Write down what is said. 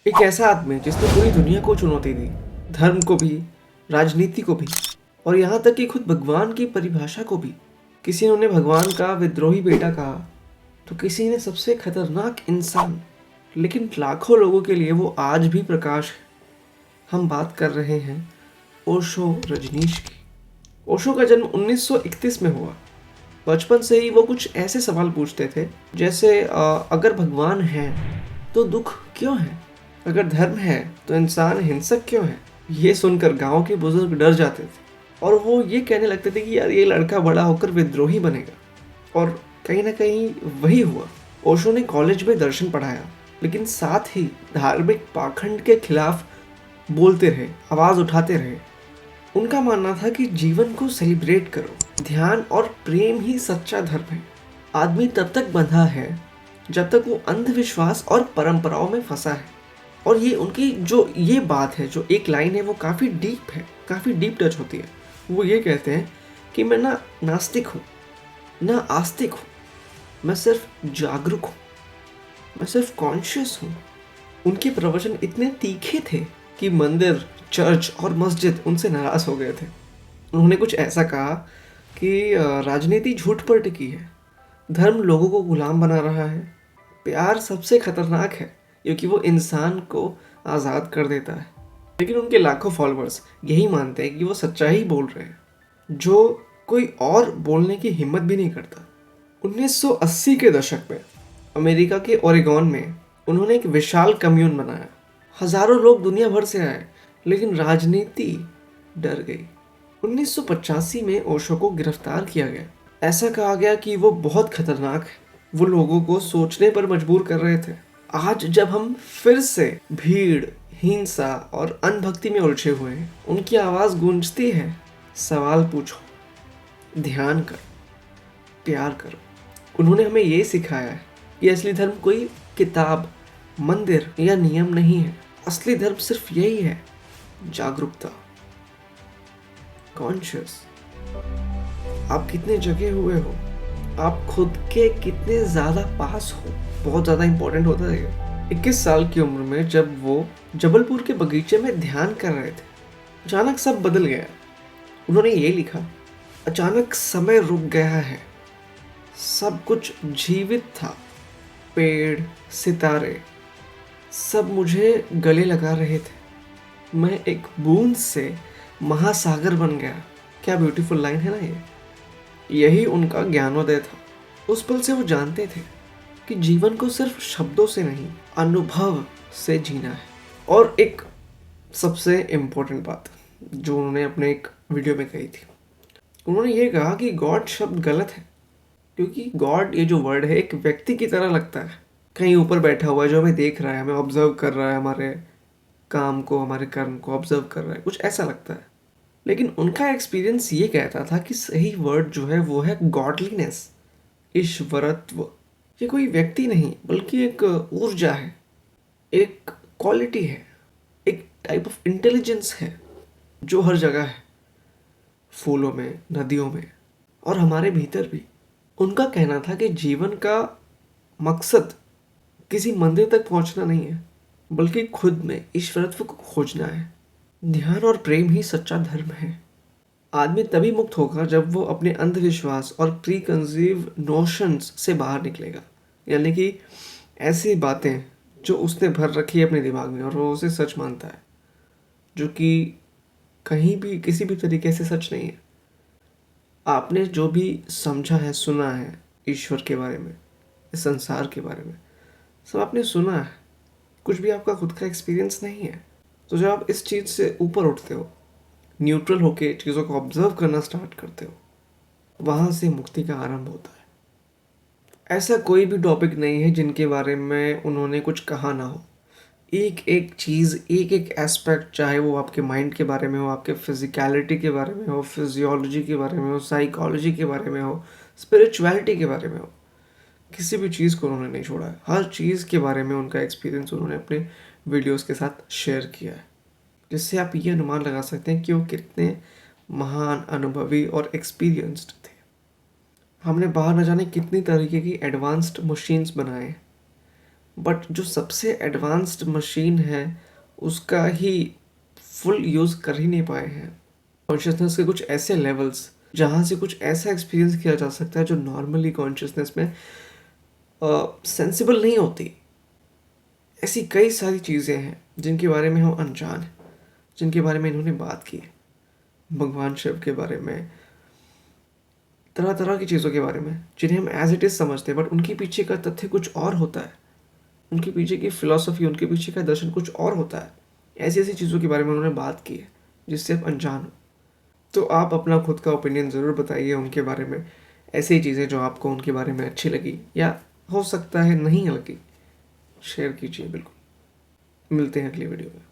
एक ऐसा आदमी जिसने पूरी दुनिया को चुनौती दी, धर्म को भी, राजनीति को भी, और यहाँ तक कि खुद भगवान की परिभाषा को भी। किसी ने उन्हें भगवान का विद्रोही बेटा कहा, तो किसी ने सबसे खतरनाक इंसान। लेकिन लाखों लोगों के लिए वो आज भी प्रकाश है। हम बात कर रहे हैं ओशो रजनीश की। ओशो का जन्म 1931 में हुआ। बचपन से ही वो कुछ ऐसे सवाल पूछते थे, जैसे अगर भगवान है तो दुख क्यों है, अगर धर्म है तो इंसान हिंसक क्यों है। ये सुनकर गांव के बुजुर्ग डर जाते थे और वो ये कहने लगते थे कि यार ये लड़का बड़ा होकर विद्रोही बनेगा। और कहीं ना कहीं वही हुआ। ओशो ने कॉलेज में दर्शन पढ़ाया, लेकिन साथ ही धार्मिक पाखंड के खिलाफ बोलते रहे, आवाज उठाते रहे। उनका मानना था कि जीवन को सेलिब्रेट करो, ध्यान और प्रेम ही सच्चा धर्म है। आदमी तब तक बंधा है जब तक वो अंधविश्वास और परंपराओं में फंसा है। और ये उनकी जो ये बात है, जो एक लाइन है, वो काफ़ी डीप है, काफ़ी डीप टच होती है। वो ये कहते हैं कि मैं ना नास्तिक हूँ ना आस्तिक हूँ, मैं सिर्फ जागरूक हूँ, मैं सिर्फ कॉन्शियस हूँ। उनके प्रवचन इतने तीखे थे कि मंदिर, चर्च और मस्जिद उनसे नाराज हो गए थे। उन्होंने कुछ ऐसा कहा कि राजनीति झूठ पर टिकी है, धर्म लोगों को गुलाम बना रहा है, प्यार सबसे खतरनाक है क्योंकि वो इंसान को आज़ाद कर देता है। लेकिन उनके लाखों फॉलोअर्स यही मानते हैं कि वो सच्चाई बोल रहे हैं, जो कोई और बोलने की हिम्मत भी नहीं करता। 1980 के दशक में अमेरिका के ओरेगॉन में उन्होंने एक विशाल कम्यून बनाया। हजारों लोग दुनिया भर से आए, लेकिन राजनीति डर गई। 1985 में ओशो को गिरफ्तार किया गया। ऐसा कहा गया कि वो बहुत खतरनाक है, वो लोगों को सोचने पर मजबूर कर रहे थे। आज जब हम फिर से भीड़, हिंसा और अनभक्ति में उलझे हुए हैं, उनकी आवाज गूंजती है, सवाल पूछो, ध्यान करो, प्यार करो। उन्होंने हमें ये सिखाया है कि असली धर्म कोई किताब, मंदिर या नियम नहीं है। असली धर्म सिर्फ यही है, जागरूकता, कॉन्शियस। आप कितने जगे हुए हो, आप खुद के कितने ज्यादा पास हो, बहुत ज्यादा इंपॉर्टेंट होता है। 21 साल की उम्र में जब वो जबलपुर के बगीचे में ध्यान कर रहे थे, अचानक सब बदल गया। उन्होंने ये लिखा, अचानक समय रुक गया है, सब कुछ जीवित था, पेड़, सितारे, सब मुझे गले लगा रहे थे। मैं एक बूंद से महासागर बन गया। क्या ब्यूटीफुल लाइन है ना ये। यही उनका ज्ञानोदय था। उस पल से वो जानते थे कि जीवन को सिर्फ शब्दों से नहीं, अनुभव से जीना है। और एक सबसे इम्पोर्टेंट बात जो उन्होंने अपने एक वीडियो में कही थी, उन्होंने ये कहा कि गॉड शब्द गलत है, क्योंकि गॉड ये जो वर्ड है एक व्यक्ति की तरह लगता है, कहीं ऊपर बैठा हुआ है जो हमें देख रहा है, हमें ऑब्जर्व कर रहा है, हमारे काम को, हमारे कर्म को ऑब्जर्व कर रहा है, कुछ ऐसा लगता है। लेकिन उनका एक्सपीरियंस ये कहता था कि सही वर्ड जो है वो है गॉडलीनेस, ईश्वरत्व। ये कोई व्यक्ति नहीं बल्कि एक ऊर्जा है, एक क्वालिटी है, एक टाइप ऑफ इंटेलिजेंस है जो हर जगह है, फूलों में, नदियों में और हमारे भीतर भी। उनका कहना था कि जीवन का मकसद किसी मंदिर तक पहुंचना नहीं है, बल्कि खुद में ईश्वरत्व को खोजना है। ध्यान और प्रेम ही सच्चा धर्म है। आदमी तभी मुक्त होगा जब वो अपने अंधविश्वास और प्री कंसीव नोशंस से बाहर निकलेगा, यानी कि ऐसी बातें जो उसने भर रखी है अपने दिमाग में और वो उसे सच मानता है, जो कि कहीं भी किसी भी तरीके से सच नहीं है। आपने जो भी समझा है, सुना है ईश्वर के बारे में, इस संसार के बारे में, सब आपने सुना है, कुछ भी आपका खुद का एक्सपीरियंस नहीं है। तो जब आप इस चीज़ से ऊपर उठते हो, न्यूट्रल होके चीज़ों को ऑब्जर्व करना स्टार्ट करते हो, वहाँ से मुक्ति का आरंभ होता है। ऐसा कोई भी टॉपिक नहीं है जिनके बारे में उन्होंने कुछ कहा ना हो। एक एक चीज़, एक एक एस्पेक्ट, चाहे वो आपके माइंड के बारे में हो, आपके फिजिकलिटी के बारे में हो, फिजियोलॉजी के बारे में हो, साइकोलॉजी के बारे में हो, स्पिरिचुअलिटी के बारे में हो, किसी भी चीज़ को उन्होंने नहीं छोड़ा है। हर चीज़ के बारे में उनका एक्सपीरियंस उन्होंने अपने वीडियोस के साथ शेयर किया है, जिससे आप ये अनुमान लगा सकते हैं कि वो कितने महान, अनुभवी और एक्सपीरियंस्ड थे। हमने बाहर न जाने कितनी तरीके की एडवांस्ड मशीन्स बनाए, बट जो सबसे एडवांस्ड मशीन है उसका ही फुल यूज़ कर ही नहीं पाए हैं। कॉन्शियसनेस के कुछ ऐसे लेवल्स जहाँ से कुछ ऐसा एक्सपीरियंस किया जा सकता है जो नॉर्मली कॉन्शियसनेस में सेंसिबल नहीं होती। ऐसी कई सारी चीज़ें हैं जिनके बारे में हम अनजान हैं, जिनके बारे में इन्होंने बात की है। भगवान शिव के बारे में, तरह तरह की चीज़ों के बारे में जिन्हें हम एज इट इज़ समझते हैं, बट उनके पीछे का तथ्य कुछ और होता है। उनके पीछे की फिलॉसफी, उनके पीछे का दर्शन कुछ और होता है। ऐसी ऐसी चीज़ों के बारे में उन्होंने बात की है जिससे आप अनजान हो। तो आप अपना खुद का ओपिनियन ज़रूर बताइए उनके बारे में। ऐसी ही चीज़ें जो आपको उनके बारे में अच्छी लगी या हो सकता है नहीं लगी, शेयर कीजिए बिल्कुल। मिलते हैं अगली वीडियो में।